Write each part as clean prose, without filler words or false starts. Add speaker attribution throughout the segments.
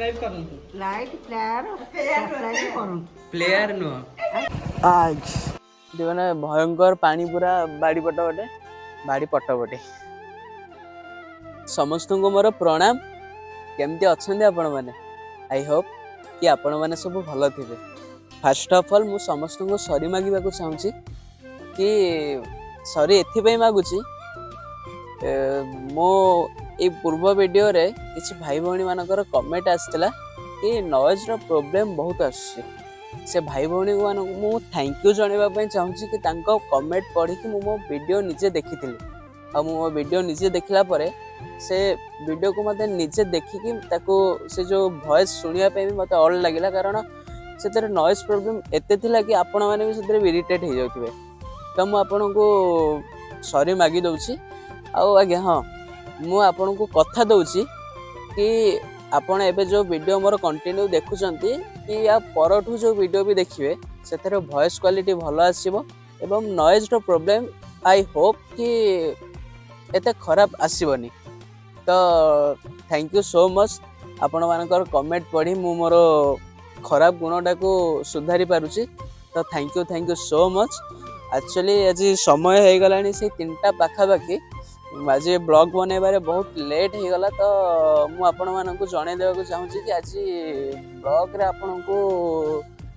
Speaker 1: Light
Speaker 2: player नुह आज देखने भयंकर पानी पूरा बाड़ी पटे पटे समस्त को मोर प्रणाम। केमती अच्छा आपण मैंने आई होप कि आपण मैंने सब भल थे। फास्ट ऑफ ऑल मु समस्त को सॉरी मागिबा को चाहूँगी कि सॉरी एथि मागुची मो ए पूर्व वीडियो रे किसी भाई भौणी मानकर कमेंट आसला कि नॉइज रो प्रॉब्लम बहुत आसे से भाई भौणी को थैंक यू जनवाई चाहूँगी कि तांको कमेंट पढ़ी मो वीडियो निजे देखी आ मो वीडियो निजे देखला परे से वीडियो को मत निजे देखिकी ताको से जो वॉइस सुनिया पे भी मत ऑल लगिला कारण से नॉइज प्रॉब्लम एते थिला कि आपण माने भी से इरिटेट हो जाउथिबे। तो मु आपण को सॉरी मागी दउची आ आज्ञा हाँ मु आपण को कथा दउची कि आपण एबे जो वीडियो मोर कंटिन्यू देखुचंती कि या परठू जो वीडियो भी देखिए से वॉइस क्वालिटी भल आसीबो एवं नॉइज रो प्रॉब्लम आई होप कि एते खराब आसीबनी। तो थैंक यू सो मच आपण मानकर कमेंट पढ़ी मु मोर खराब गुणटा को सुधारी पारुची। तो thank you so much. Actually आज समय हो गलानी से 3टा पाखापाखि आज ब्लॉग बनैबारे बहुत लेट हो गला। तो मु आपण मानकु जणे देबा चाहूँगी कि आज ब्लॉग रे आपण को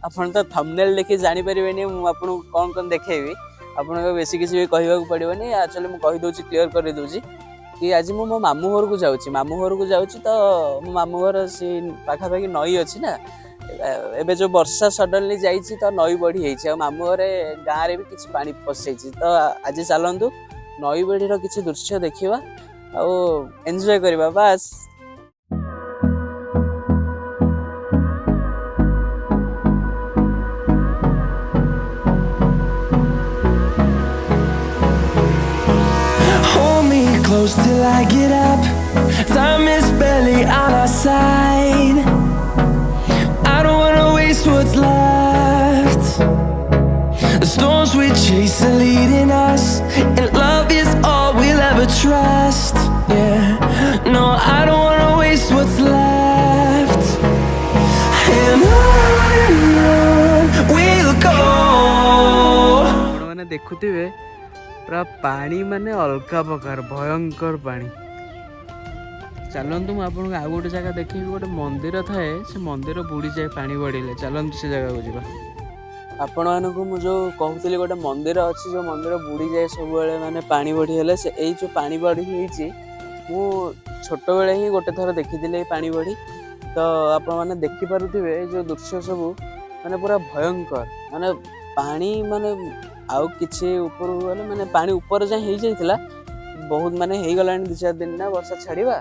Speaker 2: आपण तो थंबनेल देखि जानि परिबेनी मु आपण को कोन देखेबी आपण को बेसी किसी भी कहबा को पड़िबनी। एक्चुअली मु कहि दोची क्लियर कर दोची कि आज मु मो मामू घर को जाउची तो मो मामू घर से पाखापाखि नई अच्छी ना एबे जो वर्षा सडनली जाइए तो नई बढ़ी है मामू घरे गाँव रे भी किसी पानी पशि तो आज चलतु नई बढ़ी किसी दृश्य देखा आ एंजॉय करवा बास।
Speaker 3: Close till I get up, time is barely on our side. I don't wanna waste what's left. The storms we chase are leading us, and love is all we'll ever trust. Yeah, no, I don't wanna waste what's left. And on we'll go.
Speaker 2: मैंने देखुथिबे पूरा पानी माने अलगा प्रकार भयंकर पानी। चलतु मुझे आपको गोटे जगह देखी गोटे मंदिर थाए से मंदिर बुड़ी जाए पानी बढ़िले चलतु से जगह को जावा। आपण मानक जो कहूली गोटे मंदिर अच्छी जो मंदिर बुड़ी जाए सब माने पानी बढ़ी से यही जो पानी बढ़ी मु छोट बेले ही गोटे थर देखी पानी बढ़ी। तो आपण मैंने देखिपे जो दृश्य सब माने पूरा भयंकर माने पानी माने आउ किसी ऊपर गले माने पानी ऊपर जाए हो जाइथिला बहुत माने हो गला 2-4 दिन ना वर्षा छाड़वा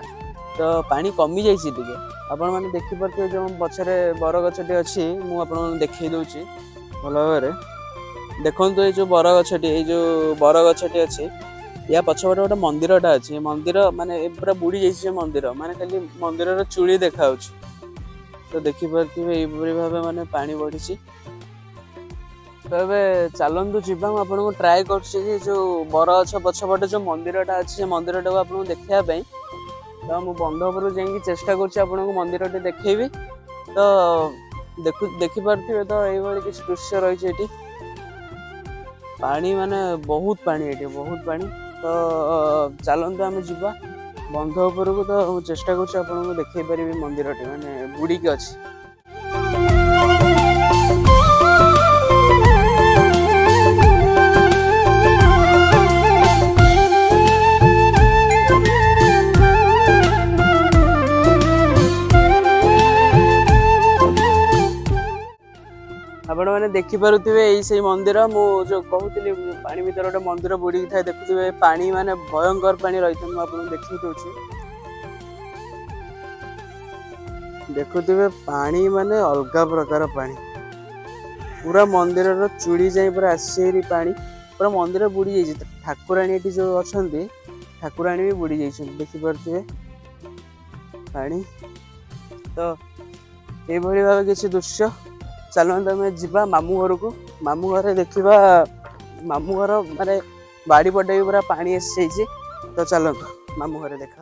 Speaker 2: तो पानी कमी जाइए टे आपण मैंने देखिपे जो पछरे बरगछटी अच्छी मु आपन देखई दउची भल भाव देखु ये जो बरगछटी अच्छी या पछपटे गोटे मंदिरटा अच्छी मंदिर माने पूरा बुड़ी जाइए मंदिर माने खाली मंदिर चूड़ी देखा। तो देखिपे ये भाव माने पानी बढ़ी। तो ये चलतु जीवा आपको ट्राए कर जो बरगछ पछपटे जो मंदिरटा अच्छी से मंदिरटा को आपको देखापी तो मु बंध उपर जाकि चेष्टा कर मंदिर टे देखेबी। तो देखिपे तो ये किसी दृश्य रही पानी माने बहुत पानी ये बहुत पानी। तो चलतु आम जीवा बंध उपर को तो चेष्टा कर देखे पारि मंदिर टे माने बुड़ीकी अच्छी। आपण मैंने देखिपे यही मंदिर मु जो कहूली पानी भीतर गोटे मंदिर बुड़ी था देखुए पानी माने भयंकर पानी रही था मुझे देखी दूसरी देखुए पानी माने अलगा प्रकार पानी पूरा मंदिर चूड़ी जाए पूरा आसी पानी पूरा मंदिर बुड़ी जाइए। ठाकुराणी ये जो अच्छा ठाकुराणी भी बुड़ी जाइए देखिपे पानी। तो ये भाव किसी दृश्य चलते आम जा मामू घर को मामू घर देखा मामू घर माने बाड़ी पटे भी पूरा पानी आसी। तो चलतु मामू घर देखा।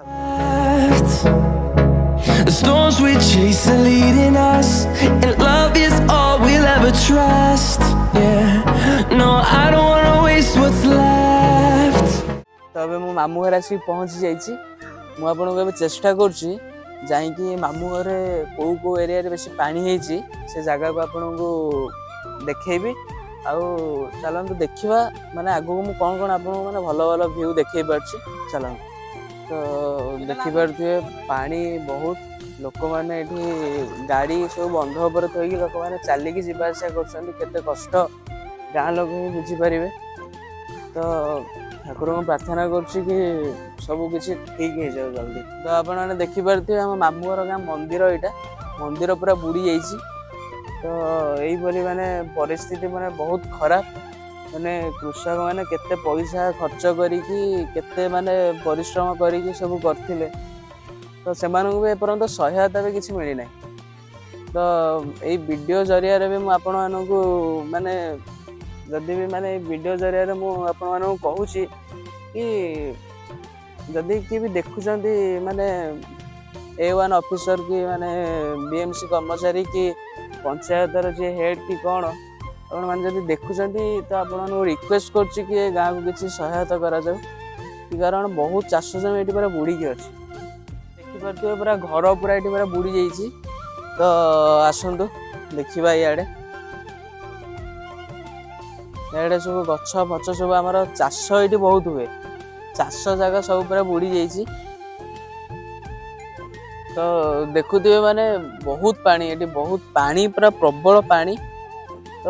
Speaker 3: The storms we chase are leading us, and love is all we'll ever trust. Yeah, no, I don't wanna waste what's left.
Speaker 2: तो अब मु मामू घर आसिक पहुँची जाइए। मु आपको ଏବେ चेष्टा करुँची ଯାଇକି ମାମୁଁ ଘରେ କେଉଁ କେଉଁ ଏରିଆରେ ବେଶୀ ପାଣି ହେଇଛି ସେ ଜାଗାକୁ ଆପଣଙ୍କୁ ଦେଖେଇବି। ଆଉ ଚାଲନ୍ତୁ ଦେଖିବା ମାନେ ଆଗକୁ ମୁଁ କ'ଣ କ'ଣ ଆପଣଙ୍କୁ ମାନେ ଭଲ ଭଲ ଭିଉ ଦେଖେଇ ପାରୁଛି। ଚାଲନ୍ତୁ ତ ଦେଖିପାରୁଥିବେ ପାଣି ବହୁତ, ଲୋକମାନେ ଏଠି ଗାଡ଼ି ସବୁ ବନ୍ଧ ଉପରେ ଥୋଇକି ଲୋକମାନେ ଚାଲିକି ଯିବା ଆସିବା କରୁଛନ୍ତି। କେତେ କଷ୍ଟ ଗାଁ ଲୋକ ହିଁ ବୁଝିପାରିବେ। ତ ଠାକୁରଙ୍କୁ ପ୍ରାର୍ଥନା କରୁଛି କି ସବୁ କିଛି ଠିକ୍ ହେଇଯାଉ ଜଲ୍ଦି। ତ ଆପଣମାନେ ଦେଖିପାରୁଥିବେ ଆମ ମାମୁଁ ଘର ଗାଁ ମନ୍ଦିର, ଏଇଟା ମନ୍ଦିର ପୁରା ବୁଡ଼ି ଯାଇଛି। ତ ଏଇଭଳି ମାନେ ପରିସ୍ଥିତି ମାନେ ବହୁତ ଖରାପ। ମାନେ କୃଷକମାନେ କେତେ ପଇସା ଖର୍ଚ୍ଚ କରିକି କେତେ ମାନେ ପରିଶ୍ରମ କରିକି ସବୁ କରିଥିଲେ, ତ ସେମାନଙ୍କୁ ବି ଏପର୍ଯ୍ୟନ୍ତ ସହାୟତା ବି କିଛି ମିଳିନାହିଁ। ତ ଏଇ ଭିଡ଼ିଓ ଜରିଆରେ ବି ମୁଁ ଆପଣମାନଙ୍କୁ ମାନେ ଯଦି ବି ମାନେ ଏଇ ଭିଡ଼ିଓ ଜରିଆରେ ମୁଁ ଆପଣମାନଙ୍କୁ କହୁଛି କି ଯଦି କିଏ ବି ଦେଖୁଛନ୍ତି ମାନେ A1 ଅଫିସର କି ମାନେ BMC କର୍ମଚାରୀ କି ପଞ୍ଚାୟତର ଯିଏ ହେଡ୍ କି କ'ଣ, ଆପଣମାନେ ଯଦି ଦେଖୁଛନ୍ତି ତ ଆପଣମାନଙ୍କୁ ରିକ୍ୱେଷ୍ଟ କରୁଛି କି ଏ ଗାଁକୁ କିଛି ସହାୟତା କରାଯାଉ। କି କାରଣ ବହୁତ ଚାଷ ଜମି ଏଠି ପୁରା ବୁଡ଼ିକି ଅଛି। ଦେଖିପାରୁଥିବେ ପୁରା ଘର ପୁରା ଏଠି ପୁରା ବୁଡ଼ି ଯାଇଛି। ତ ଆସନ୍ତୁ ଦେଖିବା ଇଆଡ଼େ। ଇଆଡ଼େ ସବୁ ଗଛ ଫଛ ସବୁ ଆମର ଚାଷ ଏଠି ବହୁତ ହୁଏ। ଚାଷ ଜାଗା ସବୁ ପୁରା ବୁଡ଼ି ଯାଇଛି। ତ ଦେଖୁଥିବେ ମାନେ ବହୁତ ପାଣି ଏଠି, ବହୁତ ପାଣି, ପୁରା ପ୍ରବଳ ପାଣି। ତ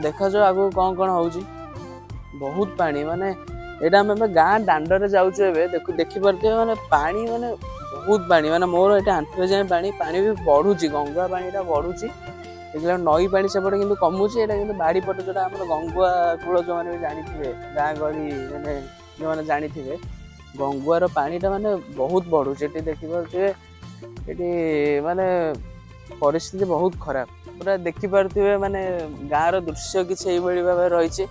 Speaker 2: ଦେଖାଯାଉ ଆଗକୁ କ'ଣ କ'ଣ ହେଉଛି। ବହୁତ ପାଣି ମାନେ ଏଇଟା ଆମେ ଏବେ ଗାଁ ଦାଣ୍ଡରେ ଯାଉଛୁ। ଏବେ ଦେଖିପାରୁଥିବେ ମାନେ ପାଣି ମାନେ ବହୁତ ପାଣି, ମାନେ ମୋର ଏଠି ଆଣ୍ଠୁଏ ଯାଏଁ ପାଣି। ପାଣି ବି ବଢ଼ୁଛି, ଗଙ୍ଗା ପାଣିଟା ବଢ଼ୁଛି। ଦେଖିଲା ନଈ ପାଣି ସେପଟେ କିନ୍ତୁ କମୁଛି। ଏଇଟା କିନ୍ତୁ ବାଡ଼ି ପଟେ ଯେଉଁଟା ଆମର ଗଙ୍ଗୁଆ କୂଳ, ଯେଉଁମାନେ ବି ଜାଣିଥିବେ ଗାଁ ଗହଳି ମାନେ ଯେଉଁମାନେ ଜାଣିଥିବେ, ଗଙ୍ଗୁଆର ପାଣିଟା ମାନେ ବହୁତ ବଢ଼ୁଛି। ଏଠି ଦେଖିପାରୁଥିବେ ଏଠି ମାନେ ପରିସ୍ଥିତି ବହୁତ ଖରାପ। ପୁରା ଦେଖିପାରୁଥିବେ ମାନେ ଗାଁର ଦୃଶ୍ୟ କିଛି ଏଇଭଳି ଭାବରେ ରହିଛି।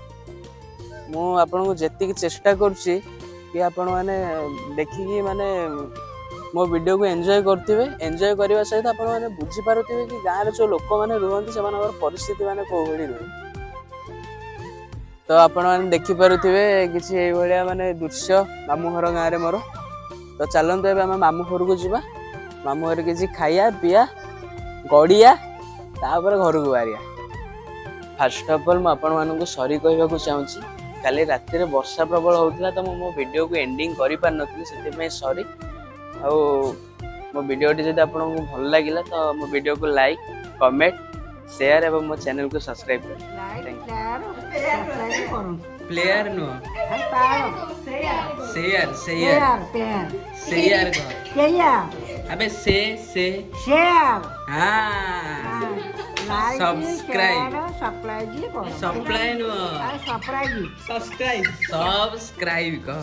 Speaker 2: ମୁଁ ଆପଣଙ୍କୁ ଯେତିକି ଚେଷ୍ଟା କରୁଛି କି ଆପଣମାନେ ଦେଖିକି ମାନେ ମୋ ଭିଡ଼ିଓକୁ ଏନ୍ଜୟ କରୁଥିବେ। ଏନ୍ଜୟ କରିବା ସହିତ ଆପଣମାନେ ବୁଝିପାରୁଥିବେ କି ଗାଁରେ ଯେଉଁ ଲୋକମାନେ ରୁହନ୍ତି ସେମାନଙ୍କର ପରିସ୍ଥିତି ମାନେ କେଉଁଭଳି ରୁହେ। ତ ଆପଣମାନେ ଦେଖିପାରୁଥିବେ କିଛି ଏଇଭଳିଆ ମାନେ ଦୃଶ୍ୟ ମାମୁଁ ଘର ଗାଁରେ ମୋର। ତ ଚାଲନ୍ତୁ ଏବେ ଆମେ ମାମୁଁ ଘରକୁ ଯିବା। ମାମୁଁ ଘରେ କିଛି ଖାଇବା ପିଇବା, ଗଡ଼ିଆ, ତାପରେ ଘରକୁ ବାହାରିବା। ଫାର୍ଷ୍ଟ ଅଫ୍ ଅଲ୍ ମୁଁ ଆପଣମାନଙ୍କୁ ସରି କହିବାକୁ ଚାହୁଁଛି। କାଲି ରାତିରେ ବର୍ଷା ପ୍ରବଳ ହେଉଥିଲା, ତ ମୁଁ ମୋ ଭିଡ଼ିଓକୁ ଏଣ୍ଡିଙ୍ଗ କରିପାରିନଥିଲି, ସେଥିପାଇଁ ସରି। ଆଉ ମୋ ଭିଡ଼ିଓଟି ଯଦି ଆପଣଙ୍କୁ ଭଲ ଲାଗିଲା ତ ମୋ ଭିଡ଼ିଓକୁ ଲାଇକ୍, କମେଣ୍ଟ, ସେୟାର ଏବଂ ମୋ ଚ୍ୟାନେଲକୁ ସବସ୍କ୍ରାଇବ୍ କରିବେ। ପ୍ଲେୟାର ନୁହଁ, ସେୟାର ସେୟାର ସେୟାର अबे से शेयर हाँ सब्सक्राइब सप्लाई नो सब्सक्राइब कह